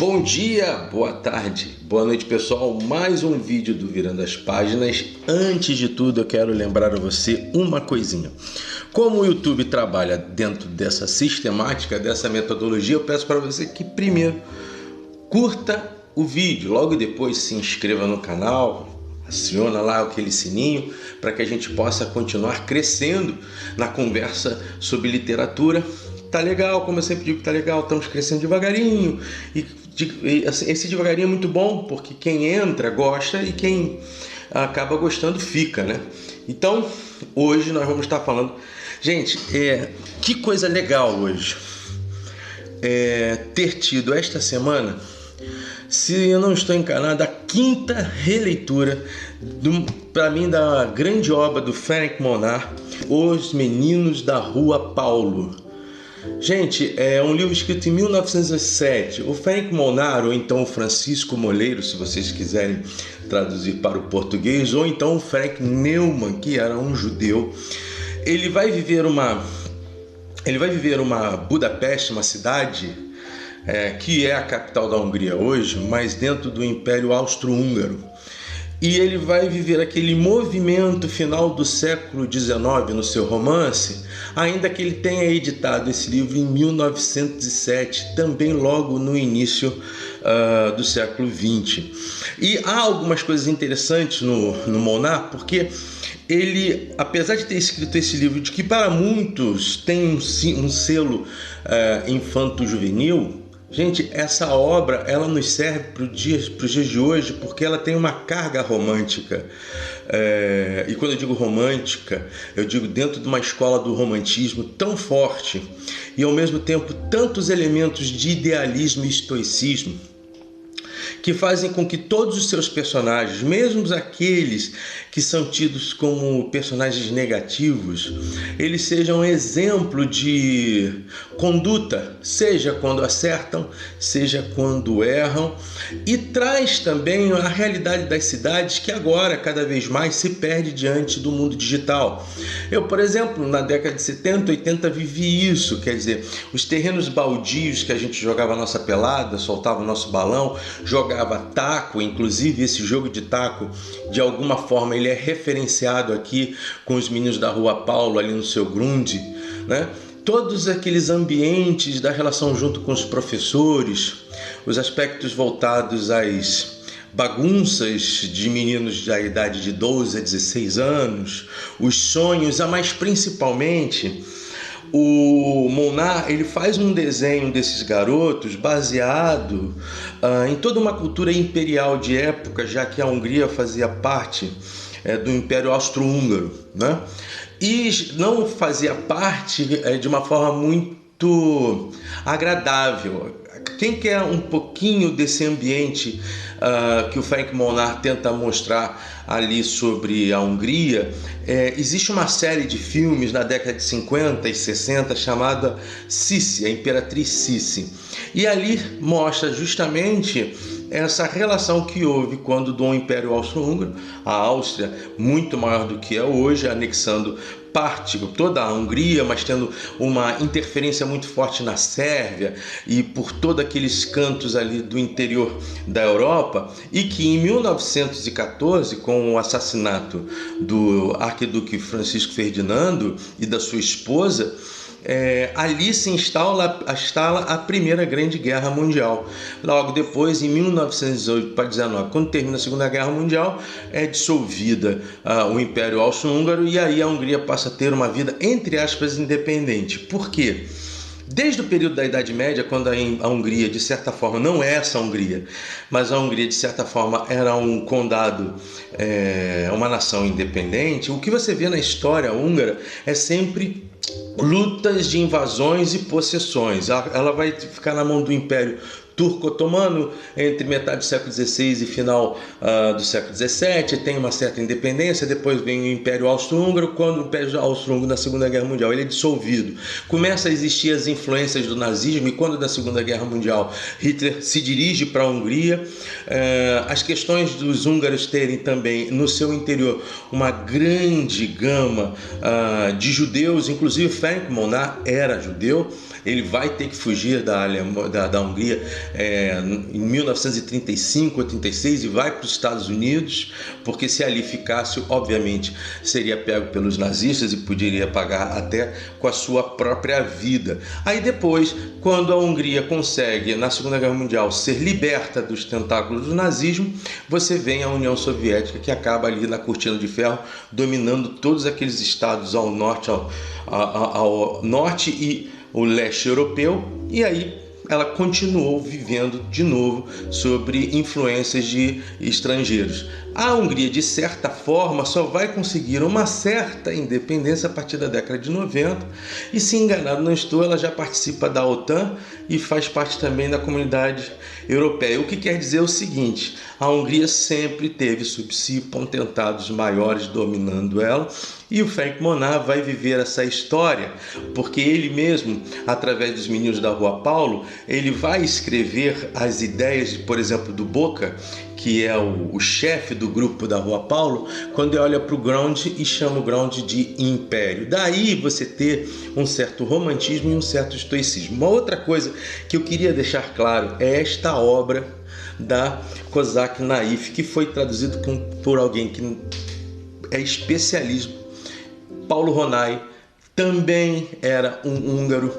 Bom dia, boa tarde, boa noite pessoal, mais um vídeo do Virando as Páginas. Antes de tudo eu quero lembrar a você uma coisinha. Como o YouTube trabalha dentro dessa sistemática, dessa metodologia, eu peço para você que primeiro curta o vídeo, logo depois se inscreva no canal, aciona lá aquele sininho para que a gente possa continuar crescendo na conversa sobre literatura. Tá legal, como eu sempre digo, tá legal, estamos crescendo devagarinho e esse devagarinho é muito bom porque quem entra gosta e quem acaba gostando fica, né? Então hoje nós vamos estar falando, gente, que coisa legal hoje ter tido esta semana, se eu não estou enganado, a quinta releitura para mim da grande obra do Frank Monard, Os Meninos da Rua Paulo. Gente, é um livro escrito em 1907. O Frank Monard, ou então o Francisco Moleiro, se vocês quiserem traduzir para o português, ou então o Frank Neumann, que era um judeu, ele vai viver uma Budapeste, uma cidade que é a capital da Hungria hoje, mas dentro do Império Austro-Húngaro. E ele vai viver aquele movimento final do século XIX no seu romance, ainda que ele tenha editado esse livro em 1907, também logo no início do século XX. E há algumas coisas interessantes no Monard, porque ele, apesar de ter escrito esse livro, de que para muitos tem um selo infanto-juvenil, gente, essa obra ela nos serve para os dias de hoje porque ela tem uma carga romântica. E quando eu digo romântica, eu digo dentro de uma escola do romantismo tão forte e ao mesmo tempo tantos elementos de idealismo e estoicismo que fazem com que todos os seus personagens, mesmo aqueles que são tidos como personagens negativos, eles sejam um exemplo de conduta, seja quando acertam, seja quando erram, e traz também a realidade das cidades que agora cada vez mais se perde diante do mundo digital. Eu, por exemplo, na década de 70, 80 vivi isso, quer dizer, os terrenos baldios que a gente jogava a nossa pelada, soltava o nosso balão, jogava taco, inclusive esse jogo de taco, de alguma forma ele é referenciado aqui com os Meninos da Rua Paulo ali no seu Grunde, né? Todos aqueles ambientes da relação junto com os professores, os aspectos voltados às bagunças de meninos da idade de 12 a 16 anos, os sonhos, mas principalmente o Monard, ele faz um desenho desses garotos baseado em toda uma cultura imperial de época, já que a Hungria fazia parte do Império Austro-Húngaro, né? E não fazia parte de uma forma muito agradável. Quem quer um pouquinho desse ambiente que o Frank Monard tenta mostrar ali sobre a Hungria, existe uma série de filmes na década de 50 e 60 chamada Sissi, a Imperatriz Sissi. E ali mostra justamente essa relação que houve quando do Império Austro-Húngaro, a Áustria, muito maior do que é hoje, anexando toda a Hungria, mas tendo uma interferência muito forte na Sérvia e por todos aqueles cantos ali do interior da Europa, e que em 1914, com o assassinato do arquiduque Francisco Ferdinando e da sua esposa, ali se instala a Primeira Grande Guerra Mundial. Logo depois, em 1918 para 19, quando termina a Segunda Guerra Mundial, é dissolvida o Império Austro-Húngaro e aí a Hungria passa a ter uma vida, entre aspas, independente. Por quê? Desde o período da Idade Média, quando a Hungria, de certa forma, não é essa Hungria, mas a Hungria, de certa forma, era um condado, uma nação independente, o que você vê na história húngara é sempre lutas de invasões e possessões. Ela vai ficar na mão do Império Turco-Otomano entre metade do século XVI e final do século XVII, tem uma certa independência. Depois vem o Império Austro-Húngaro. Quando o Império Austro-Húngaro, na Segunda Guerra Mundial, ele é dissolvido, começa a existir as influências do nazismo, e quando da Segunda Guerra Mundial Hitler se dirige para a Hungria, as questões dos húngaros terem também no seu interior uma grande gama de judeus, inclusive Frank Monard era judeu. Ele vai ter que fugir da Hungria em 1935 ou 36 e vai para os Estados Unidos, porque se ali ficasse, obviamente, seria pego pelos nazistas e poderia pagar até com a sua própria vida. Aí depois, quando a Hungria consegue, na Segunda Guerra Mundial, ser liberta dos tentáculos do nazismo, você vem a União Soviética, que acaba ali na cortina de ferro, dominando todos aqueles estados ao norte, ao norte e o leste europeu, e aí ela continuou vivendo de novo sobre influências de estrangeiros. A Hungria, de certa forma, só vai conseguir uma certa independência a partir da década de 90, e se enganado não estou, ela já participa da OTAN e faz parte também da comunidade europeia. O que quer dizer o seguinte: a Hungria sempre teve sob si potentados maiores dominando ela, e o Frank Monat vai viver essa história, porque ele mesmo, através dos Meninos da Rua Paulo, ele vai escrever as ideias, por exemplo, do Boca, que é o chefe do grupo da Rua Paulo, quando ele olha para o ground e chama o ground de império. Daí você ter um certo romantismo e um certo estoicismo. Uma outra coisa que eu queria deixar claro é esta obra da Kozak Naif, que foi traduzido por alguém que é especialista. Paulo Ronay também era um húngaro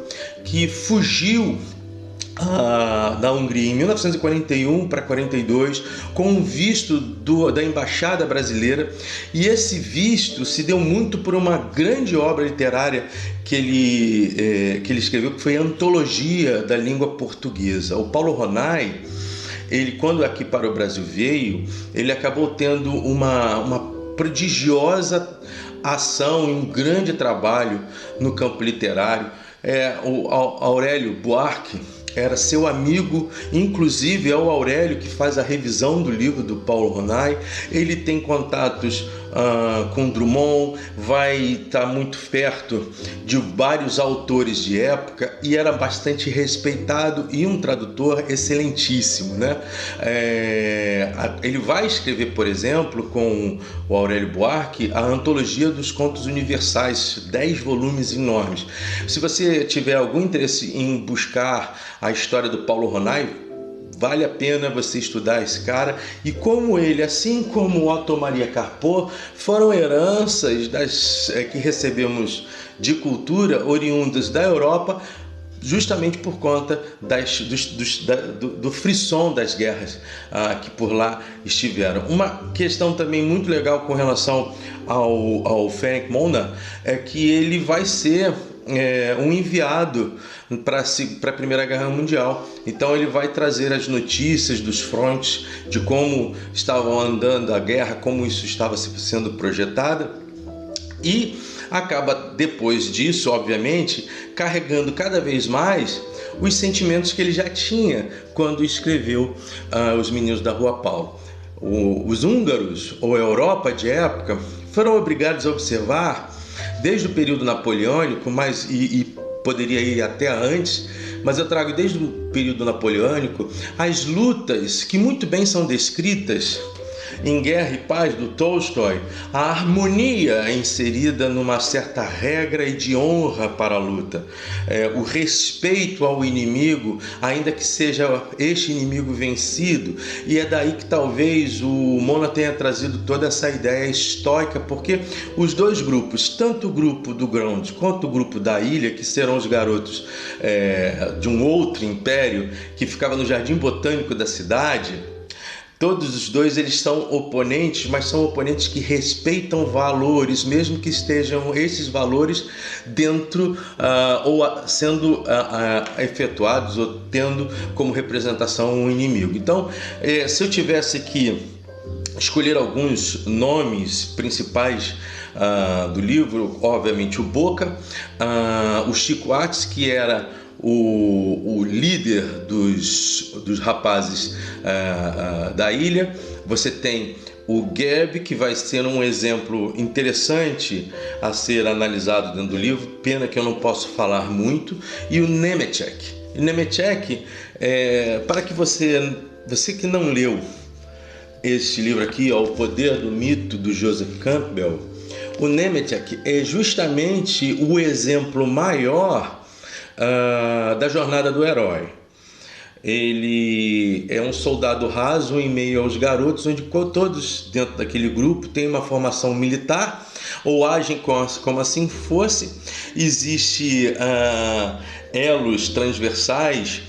que fugiu da Hungria em 1941 para 42 com um visto da Embaixada Brasileira, e esse visto se deu muito por uma grande obra literária que ele escreveu, que foi a Antologia da Língua Portuguesa. O Paulo Ronay, ele, quando aqui para o Brasil veio, ele acabou tendo uma prodigiosa ação e um grande trabalho no campo literário. O Aurélio Buarque era seu amigo, inclusive é o Aurélio que faz a revisão do livro do Paulo Ronay. Ele tem contatos com Drummond, vai estar muito perto de vários autores de época e era bastante respeitado e um tradutor excelentíssimo, né? Ele vai escrever, por exemplo, com o Aurélio Buarque, a Antologia dos Contos Universais, 10 volumes enormes. Se você tiver algum interesse em buscar a história do Paulo Ronay, vale a pena você estudar esse cara, e como ele, assim como Otto Maria Carpo, foram heranças que recebemos de cultura oriundas da Europa, justamente por conta do frisson das guerras que por lá estiveram. Uma questão também muito legal com relação ao Frank Monat é que ele vai ser um enviado para a Primeira Guerra Mundial. Então ele vai trazer as notícias dos frontes, de como estavam andando a guerra, como isso estava sendo projetada, e acaba depois disso, obviamente, carregando cada vez mais os sentimentos que ele já tinha quando escreveu Os Meninos da Rua Paulo. Os húngaros, ou a Europa de época, foram obrigados a observar, desde o período napoleônico, e poderia ir até antes, mas eu trago desde o período napoleônico as lutas que muito bem são descritas em Guerra e Paz, do Tolstói, a harmonia inserida numa certa regra e de honra para a luta, o respeito ao inimigo, ainda que seja este inimigo vencido. E é daí que talvez o Monat tenha trazido toda essa ideia estoica, porque os dois grupos, tanto o grupo do Ground quanto o grupo da ilha, que serão os garotos de um outro império que ficava no Jardim Botânico da cidade, todos os dois eles são oponentes, mas são oponentes que respeitam valores, mesmo que estejam esses valores dentro ou sendo efetuados ou tendo como representação um inimigo. Então, se eu tivesse que escolher alguns nomes principais do livro, obviamente o Boca, o Chico Buarque, que era o líder dos rapazes da ilha. Você tem o Geb, que vai ser um exemplo interessante a ser analisado dentro do livro, pena que eu não posso falar muito, e o Nemetschek. O Nemetschek, para que você que não leu este livro aqui, O Poder do Mito, do Joseph Campbell, o Nemetschek é justamente o exemplo maior da jornada do herói. ele é um soldado raso em meio aos garotos, onde todos dentro daquele grupo têm uma formação militar ou agem como assim fosse. Existe elos transversais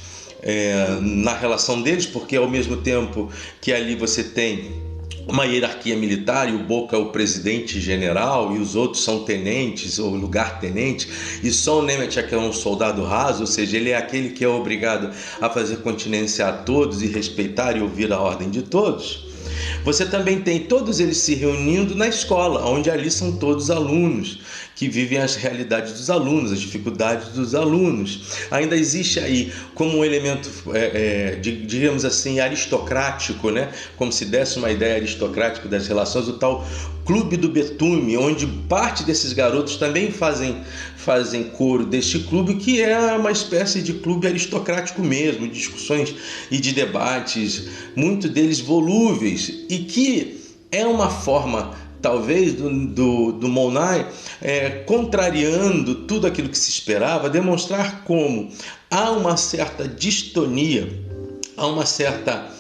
na relação deles, porque ao mesmo tempo que ali você tem uma hierarquia militar e o Boca é o presidente general e os outros são tenentes ou lugar-tenente, e só o Nemetchek é um soldado raso, ou seja, ele é aquele que é obrigado a fazer continência a todos e respeitar e ouvir a ordem de todos. Você também tem todos eles se reunindo na escola, onde ali são todos alunos, que vivem as realidades dos alunos, as dificuldades dos alunos. Ainda existe aí como um elemento, digamos assim, aristocrático, né? Como se desse uma ideia aristocrática das relações, o tal Clube do Betume, onde parte desses garotos também fazem coro deste clube, que é uma espécie de clube aristocrático mesmo, de discussões e de debates, muitos deles volúveis, e que é uma forma talvez do Molnay, contrariando tudo aquilo que se esperava, demonstrar como há uma certa distonia, há uma certa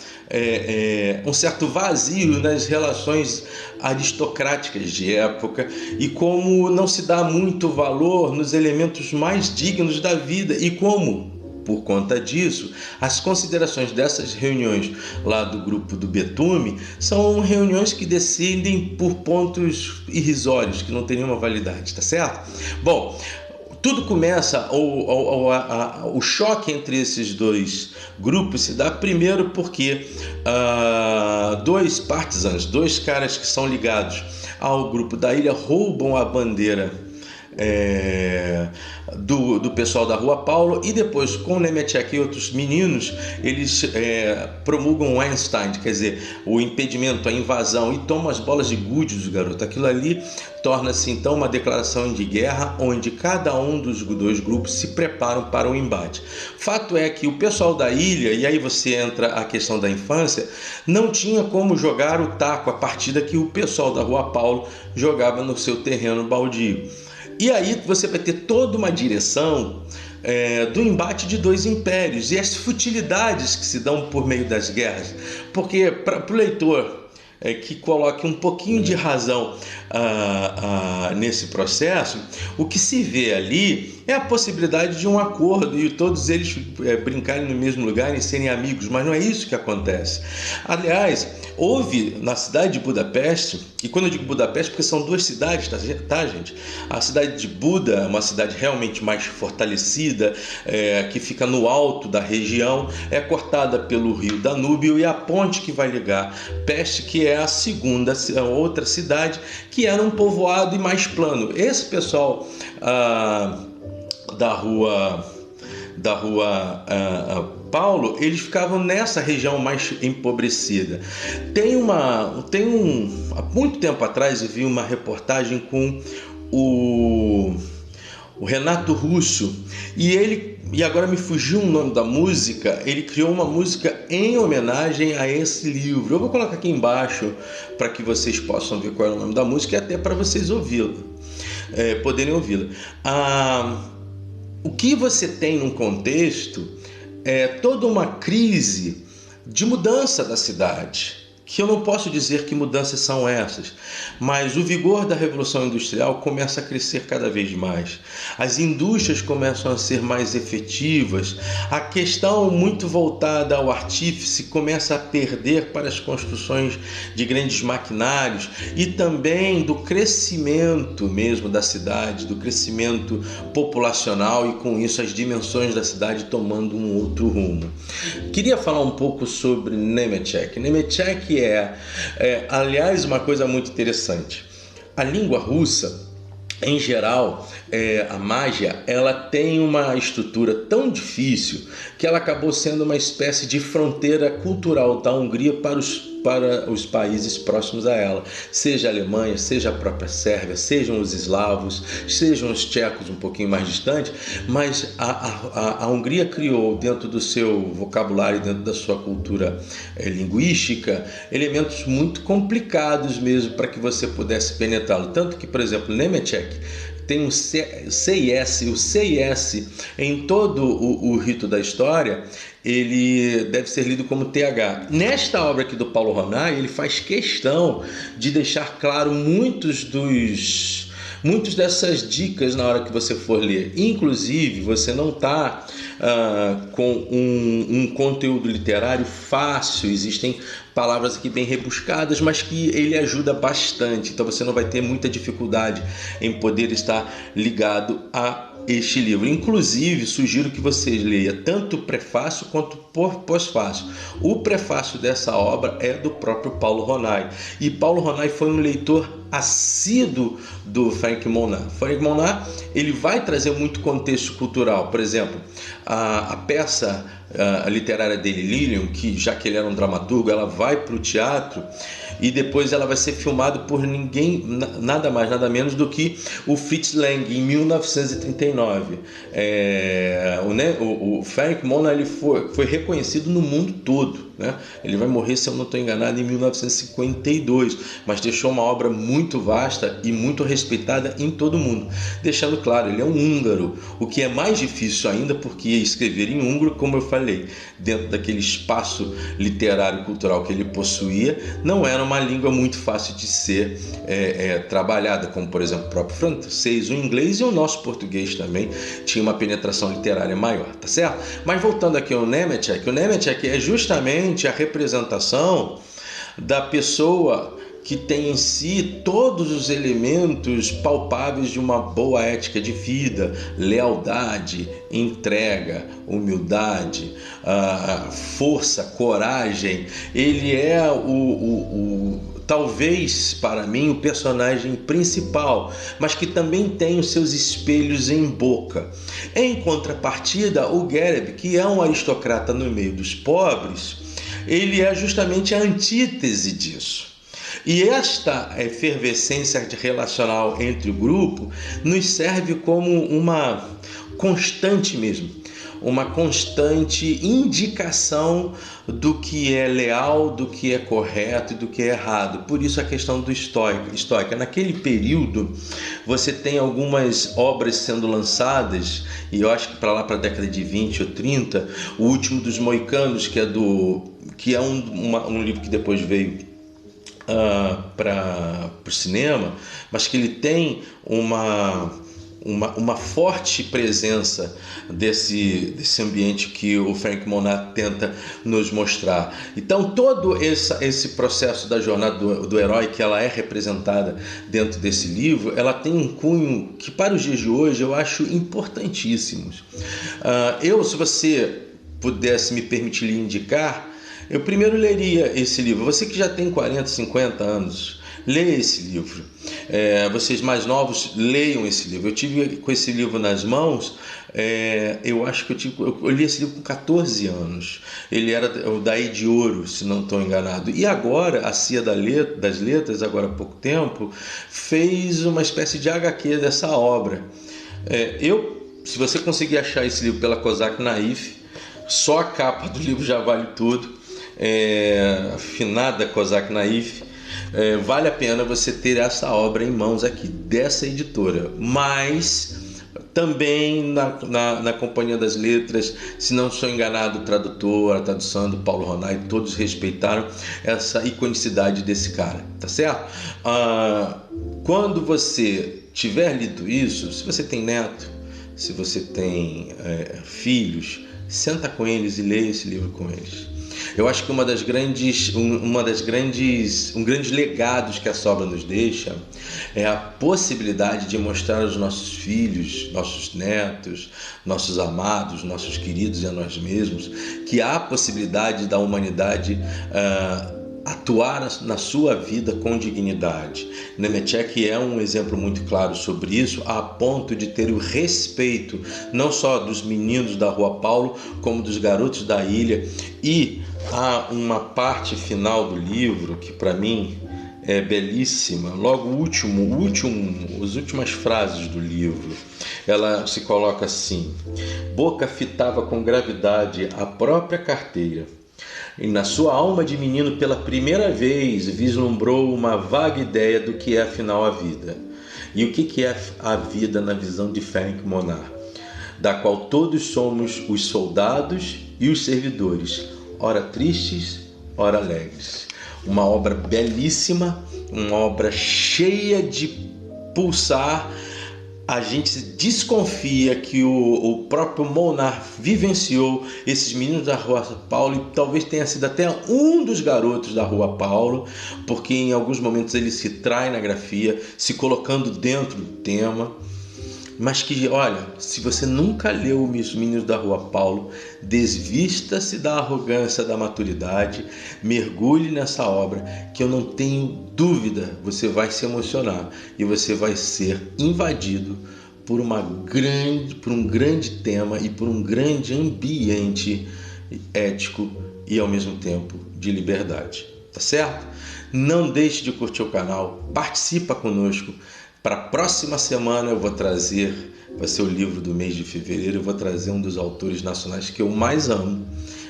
um certo vazio nas relações aristocráticas de época, e como não se dá muito valor nos elementos mais dignos da vida, e como, por conta disso, as considerações dessas reuniões lá do grupo do Betume são reuniões que decidem por pontos irrisórios, que não têm nenhuma validade, tá certo? Bom, tudo começa, o choque entre esses dois grupos se dá primeiro porque dois partisans, dois caras que são ligados ao grupo da ilha, roubam a bandeira do pessoal da Rua Paulo, e depois com Nemetchek e outros meninos eles promulgam o Einstein, quer dizer, o impedimento, a invasão, e tomam as bolas de gude dos garotos. Aquilo ali torna-se então uma declaração de guerra, onde cada um dos dois grupos se preparam para o embate. Fato é que o pessoal da ilha, e aí você entra a questão da infância, não tinha como jogar o taco, a partida que o pessoal da Rua Paulo jogava no seu terreno baldio. E aí você vai ter toda uma direção do embate de dois impérios e as futilidades que se dão por meio das guerras. Porque para o leitor que coloque um pouquinho de razão nesse processo, o que se vê ali é a possibilidade de um acordo e todos eles brincarem no mesmo lugar e serem amigos, mas não é isso que acontece. Aliás, houve na cidade de Budapeste, e quando eu digo Budapeste, porque são duas cidades, tá gente? A cidade de Buda é uma cidade realmente mais fortalecida, que fica no alto da região, é cortada pelo rio Danúbio, e a ponte que vai ligar Peste, que é a outra cidade, que era um povoado e mais plano. Esse pessoal da rua Paulo, eles ficavam nessa região mais empobrecida. Há muito tempo atrás eu vi uma reportagem com o Renato Russo, e agora me fugiu o nome da música. Ele criou uma música em homenagem a esse livro. Eu vou colocar aqui embaixo para que vocês possam ver qual é o nome da música e até para vocês poderem ouvi-la. O que você tem num contexto é toda uma crise de mudança da cidade, que eu não posso dizer que mudanças são essas, mas o vigor da Revolução Industrial começa a crescer cada vez mais. As indústrias começam a ser mais efetivas, a questão muito voltada ao artífice começa a perder para as construções de grandes maquinários, e também do crescimento mesmo da cidade, do crescimento populacional, e com isso as dimensões da cidade tomando um outro rumo. Queria falar um pouco sobre Nemetchek. Nemetchek aliás, uma coisa muito interessante. A língua russa, em geral, a mágia, ela tem uma estrutura tão difícil que ela acabou sendo uma espécie de fronteira cultural da Hungria para os países próximos a ela, seja a Alemanha, seja a própria Sérvia, sejam os eslavos, sejam os tchecos um pouquinho mais distantes, mas a Hungria criou dentro do seu vocabulário, dentro da sua cultura linguística, elementos muito complicados mesmo para que você pudesse penetrá-lo. Tanto que, por exemplo, Nemetchek tem o CIS em todo o rito da história, ele deve ser lido como TH. Nesta obra aqui do Paulo Ronay, ele faz questão de deixar claro muitas dessas dicas na hora que você for ler. Inclusive, você não está com um conteúdo literário fácil, existem palavras aqui bem rebuscadas, mas que ele ajuda bastante, então você não vai ter muita dificuldade em poder estar ligado a este livro. Inclusive, sugiro que você leia tanto o prefácio quanto o pós-fácio. O prefácio dessa obra é do próprio Paulo Ronay, e Paulo Ronay foi um leitor assíduo do Frank Monnat. Frank Monnat, ele vai trazer muito contexto cultural. Por exemplo, a peça literária dele, Lilium, que já que ele era um dramaturgo, ela vai para o teatro e depois ela vai ser filmada por ninguém, nada mais, nada menos do que o Fritz Lang, em 1939. O Frank Monnat, ele foi reconhecido no mundo todo, né? Ele vai morrer, se eu não estou enganado, em 1952, mas deixou uma obra muito vasta e muito respeitada em todo o mundo. Deixando claro, ele é um húngaro, o que é mais difícil ainda, porque escrever em húngaro, como eu falei, dentro daquele espaço literário e cultural que ele possuía, não era uma língua muito fácil de ser trabalhada, como por exemplo o próprio francês, o inglês e o nosso português também tinha uma penetração literária maior, tá certo? Mas voltando aqui ao Nemetschek, o Nemetschek é justamente a representação da pessoa que tem em si todos os elementos palpáveis de uma boa ética de vida: lealdade, entrega, humildade, força, coragem. Ele é talvez para mim o personagem principal, mas que também tem os seus espelhos em boca. Em contrapartida, o Gereb, que é um aristocrata no meio dos pobres, ele é justamente a antítese disso. E esta efervescência relacional entre o grupo nos serve como uma constante mesmo, uma constante indicação do que é leal, do que é correto e do que é errado. Por isso a questão do estoica. Naquele período você tem algumas obras sendo lançadas, e eu acho que para lá para a década de 20 ou 30, o Último dos Moicanos, que é um livro que depois veio para o cinema, mas que ele tem uma forte presença desse ambiente que o Frank Monnat tenta nos mostrar. Então todo esse processo da jornada do herói, que ela é representada dentro desse livro, ela tem um cunho que para os dias de hoje eu acho importantíssimos. Se você pudesse me permitir lhe indicar, eu primeiro leria esse livro. Você que já tem 40, 50 anos, leia esse livro. Vocês mais novos, leiam esse livro. Eu tive com esse livro nas mãos, eu acho que eu li esse livro com 14 anos. Ele era o Daí de Ouro, se não estou enganado. E agora, a Cia das Letras, agora há pouco tempo, fez uma espécie de HQ dessa obra. Se você conseguir achar esse livro pela Kozak Naif, só a capa do livro já vale tudo. Afinada Kozak Naif, vale a pena você ter essa obra em mãos aqui, dessa editora. Mas também na Companhia das Letras, se não estou enganado, o tradutor, a tradução do Paulo Ronay, todos respeitaram essa iconicidade desse cara, tá certo? Quando você tiver lido isso, se você tem neto, se você tem filhos, senta com eles e leia esse livro com eles. Eu acho que um grandes legados que essa obra nos deixa é a possibilidade de mostrar aos nossos filhos, nossos netos, nossos amados, nossos queridos e a nós mesmos, que há a possibilidade da humanidade atuar na sua vida com dignidade. Nemetschek é um exemplo muito claro sobre isso, a ponto de ter o respeito não só dos meninos da Rua Paulo, como dos garotos da ilha. E há uma parte final do livro que para mim é belíssima. Logo as últimas frases do livro, ela se coloca assim: Boca fitava com gravidade a própria carteira, e na sua alma de menino pela primeira vez vislumbrou uma vaga ideia do que é afinal a vida. E o que é a vida na visão de Frank Monnat? da qual todos somos os soldados e os servidores, ora tristes, ora alegres. Uma obra belíssima, uma obra cheia de pulsar. A gente desconfia que o próprio Molnar vivenciou esses meninos da Rua Paulo e talvez tenha sido até um dos garotos da Rua Paulo, porque em alguns momentos ele se trai na grafia, se colocando dentro do tema. Mas que, olha, se você nunca leu Os Meninos da Rua Paulo, desvista-se da arrogância da maturidade, mergulhe nessa obra, que eu não tenho dúvida, você vai se emocionar e você vai ser invadido por um grande tema e por um grande ambiente ético e ao mesmo tempo de liberdade, tá certo? Não deixe de curtir o canal, participa conosco. Para a próxima semana eu vou trazer, vai ser o livro do mês de fevereiro, eu vou trazer um dos autores nacionais que eu mais amo.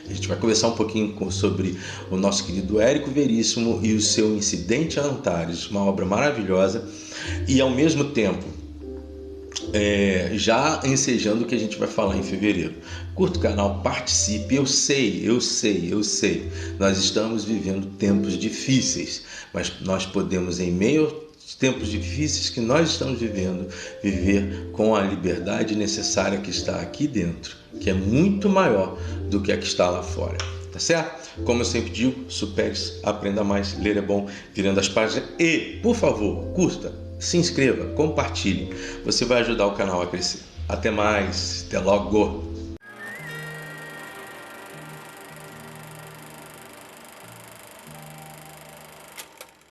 A gente vai conversar um pouquinho sobre o nosso querido Érico Veríssimo e o seu Incidente Antares, uma obra maravilhosa e ao mesmo tempo já ensejando o que a gente vai falar em fevereiro. Curta o canal, participe, eu sei, nós estamos vivendo tempos difíceis, mas nós podemos, em meio tempos difíceis que nós estamos vivendo, viver com a liberdade necessária que está aqui dentro, que é muito maior do que a que está lá fora, tá certo? Como eu sempre digo, supere-se, aprenda mais, ler é bom, virando as páginas e, por favor, curta, se inscreva, compartilhe, você vai ajudar o canal a crescer. Até mais, até logo!